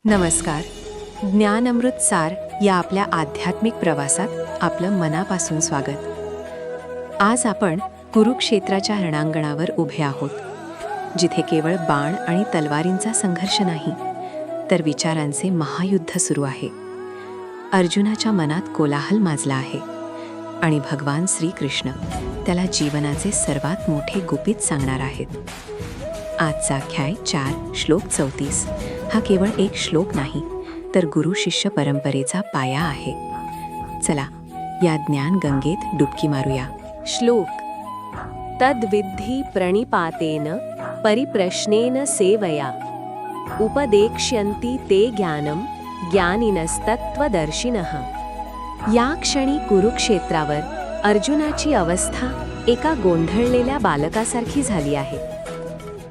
नमस्कार. ज्ञानअमृत सार या आपल्या आध्यात्मिक प्रवासात आपलं मनापासून स्वागत. आज आपण कुरुक्षेत्राच्या रणांगणावर उभे आहोत, जिथे केवळ बाण आणि तलवारींचा संघर्ष नाही, तर विचारांचे महायुद्ध सुरू आहे. अर्जुनाच्या मनात कोलाहल माजला आहे आणि भगवान श्रीकृष्ण त्याला जीवनाचे सर्वात मोठे गुपित सांगणार आहेत. आजचा अध्याय 4 श्लोक 34 हा केवळ एक श्लोक नाही, तर गुरु शिष्य परंपरेचा पाया आहे. चला या ज्ञान गंगेत डुबकी मारूया. श्लोक. तद्विद्धि प्रणिपातेन परिप्रश्नेन सेवया उपदेक्ष्यन्ति ते ज्ञानम ज्ञानिनस्तत्त्वदर्शिनः. या क्षणी कुरुक्षेत्रावर अर्जुनाची अवस्था एका गोंधळलेल्या बालकासारखी झाली आहे.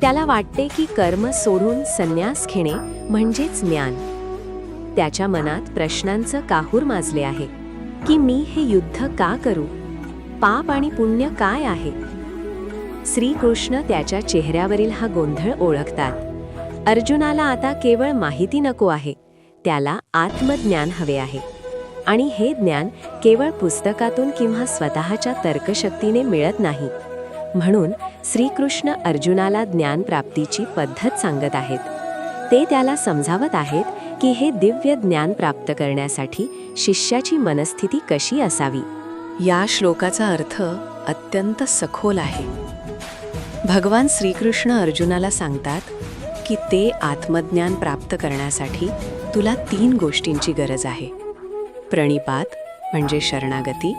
त्याला वाटते की कर्म सोडून संन्यास घेणे म्हणजेच ज्ञान. त्याच्या मनात प्रश्नांचं काहूर माजले आहे की मी हे युद्ध का करू? पाप आणि पुण्य काय आहे? श्रीकृष्ण त्याच्या चेहऱ्यावरील हा गोंधळ ओळखतात. अर्जुनाला आता केवळ माहिती नको आहे, त्याला आत्मज्ञान हवे आहे. आणि हे ज्ञान केवळ पुस्तकातून किंवा स्वतःच्या तर्कशक्तीने मिळत नाही. म्हणून श्रीकृष्ण अर्जुनाला ज्ञानप्राप्तीची पद्धत सांगत आहेत. ते त्याला समजावत आहेत की हे दिव्य ज्ञान प्राप्त करण्यासाठी शिष्याची मनस्थिती कशी असावी. या श्लोकाचा अर्थ अत्यंत सखोल आहे. भगवान श्रीकृष्ण अर्जुनाला सांगतात की ते आत्मज्ञान प्राप्त करण्यासाठी तुला 3 गोष्टींची गरज आहे. प्रणिपात म्हणजे शरणागती,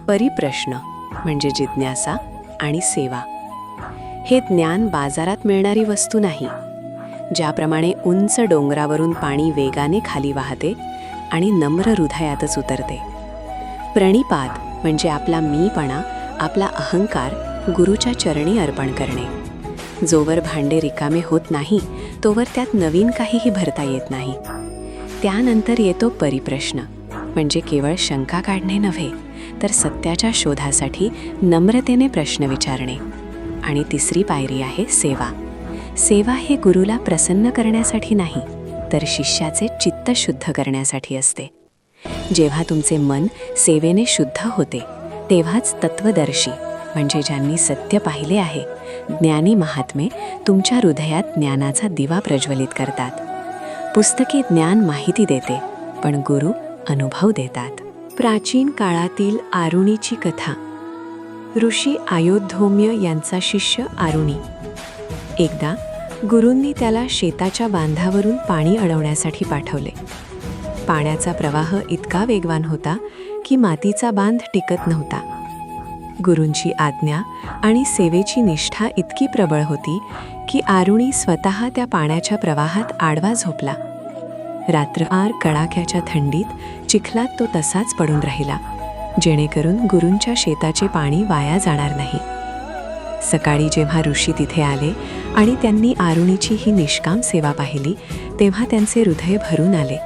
परिप्रश्न म्हणजे जिज्ञासा आणि सेवा. हे ज्ञान बाजारात मिळणारी वस्तू नाही, ज्याप्रमाणे उंच डोंगरावरून पाणी वेगाने खाली वाहते आणि नम्र हृदयातच उतरते. प्रणिपात म्हणजे आपला मीपणा, आपला अहंकार गुरुच्या चरणी अर्पण करणे. जोवर भांडे रिकामे होत नाही तोवर त्यात नवीन काहीही भरता येत नाही. त्यानंतर येतो परिप्रश्न म्हणजे केवळ शंका काढणे नव्हे, तर सत्याच्या शोधासाठी नम्रतेने प्रश्न विचारणे. आणि तिसरी पायरी आहे सेवा. सेवा हे गुरुला प्रसन्न करण्यासाठी नाही, तर शिष्याचे चित्त शुद्ध करण्यासाठी असते. जेव्हा तुमचे मन सेवेने शुद्ध होते, तेव्हाच तत्वदर्शी म्हणजे ज्यांनी सत्य पाहिले आहे, ज्ञानी महात्मे तुमच्या हृदयात ज्ञानाचा दिवा प्रज्वलित करतात. पुस्तके ज्ञान माहिती देते, पण गुरु अनुभव देतात. प्राचीन काळातील आरुणीची कथा. ऋषी आयोधौम्य यांचा शिष्य आरुणी. एकदा गुरूंनी त्याला शेताच्या बांधावरून पाणी अडवण्यासाठी पाठवले. पाण्याचा प्रवाह इतका वेगवान होता की मातीचा बांध टिकत नव्हता. गुरूंची आज्ञा आणि सेवेची निष्ठा इतकी प्रबळ होती की आरुणी स्वतः त्या पाण्याच्या प्रवाहात आडवा झोपला. रात्रभर कडाक्याच्या थंडीत चिखलात तो तसाच पडून राहिला, जेणेकरून गुरूंच्या शेताचे पाणी वाया जाणार नाही. सकाळी जेव्हा ऋषी तिथे आले आणि त्यांनी आरुणीची ही निष्काम सेवा पाहिली, तेव्हा त्यांचे हृदय भरून आले.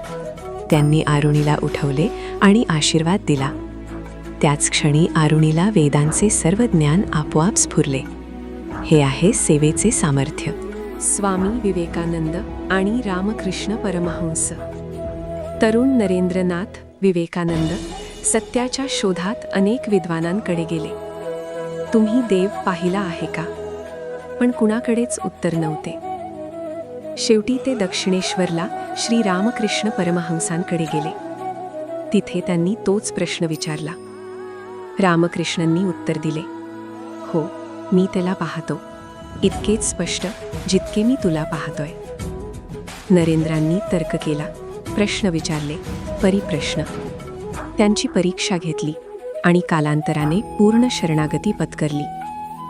त्यांनी आरुणीला उठवले आणि आशीर्वाद दिला. त्याच क्षणी आरुणीला वेदांचे सर्व ज्ञान आपोआप स्फुरले. हे आहे सेवेचे सामर्थ्य. स्वामी विवेकानंद आणि रामकृष्ण परमहंस. तरुण नरेंद्रनाथ विवेकानंद सत्याच्या शोधात अनेक विद्वानांकडे गेले. तुम्ही देव पाहिला आहे का? पण कुणाकडेच उत्तर नव्हते. शेवटी ते दक्षिणेश्वरला श्री रामकृष्ण परमहंसांकडे गेले. तिथे त्यांनी तोच प्रश्न विचारला. रामकृष्णांनी उत्तर दिले, हो, मी त्याला पाहतो, इतकेच स्पष्ट जितके मी तुला पाहतोय. नरेंद्रांनी तर्क केला, प्रश्न विचारले, परिप्रश्न. त्यांची परीक्षा घेतली आणि कालांतराने पूर्ण शरणागती पत्करली.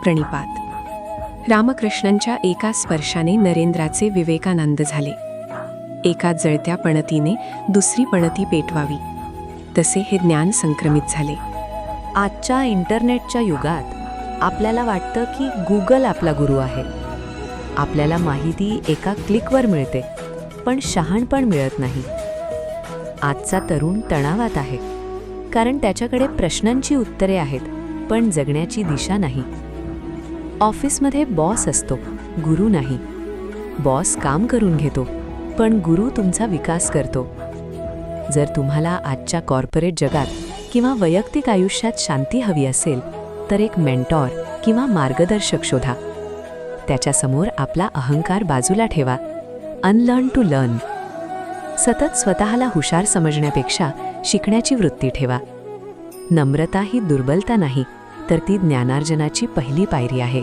प्रणिपात. रामकृष्णांच्या एका स्पर्शाने नरेंद्राचे विवेकानंद झाले. एका जळत्या पणतीने दुसरी पणती पेटवावी, तसे हे ज्ञान संक्रमित झाले. आजच्या इंटरनेटच्या युगात आपल्याला वाटतं की गुगल आपला गुरु आहे. आपल्याला माहिती एका क्लिकवर मिळते, पण शहाणपण मिळत नाही. आजचा तरुण तणावात आहे, कारण त्याच्याकडे प्रश्नांची उत्तरे आहेत, पण जगण्याची दिशा नाही. ऑफिसमध्ये बॉस असतो, गुरु नाही. बॉस काम करून घेतो, पण गुरु तुमचा विकास करतो. जर तुम्हाला आजच्या कॉर्पोरेट जगात किंवा वैयक्तिक आयुष्यात शांती हवी असेल तर एक मेंटॉर किंवा मार्गदर्शक शोधा. त्याच्यासमोर आपला अहंकार बाजूला ठेवा. Unlearn to learn. सतत स्वतःला हुशार समजण्यापेक्षा शिकण्याची वृत्ती ठेवा. नम्रता ही दुर्बलता नाही, तर ती ज्ञानार्जनाची पहिली पायरी आहे.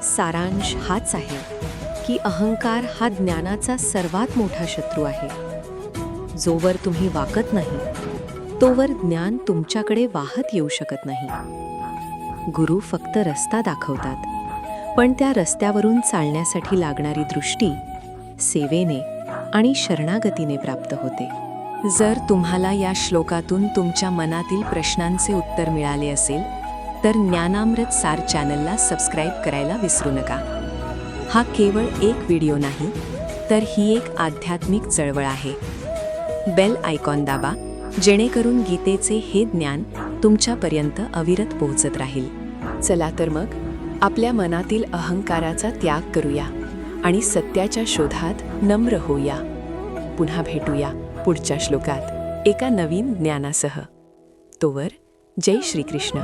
सारांश हाच आहे की अहंकार हा ज्ञानाचा सर्वात मोठा शत्रू आहे. जोवर तुम्ही वाकत नाही तोवर ज्ञान तुमच्याकडे वाहत येऊ शकत नाही. गुरु फक्त रस्ता दाखवतात, पण त्या रस्त्यावरून चालण्यासाठी लागणारी दृष्टी सेवेने आणि शरणागतीने प्राप्त होते. जर तुम्हाला या श्लोकातून तुमच्या मनातील प्रश्नांचे उत्तर मिळाले असेल तर ज्ञानामृत सार चॅनलला सबस्क्राईब करायला विसरू नका. हा केवळ एक व्हिडिओ नाही, तर ही एक आध्यात्मिक चळवळ आहे. बेल आयकॉन दाबा, जेणेकरून गीतेचे हे ज्ञान तुमच्यापर्यंत अविरत पोहोचत राहील. चला तर मग आपल्या मनातील अहंकाराचा त्याग करूया आणि सत्याच्या शोधात नम्र होऊया. पुन्हा भेटूया पुढच्या श्लोकात एका नवीन ज्ञानासह. तोवर जय श्रीकृष्ण.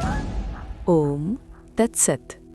ओम तत्सत.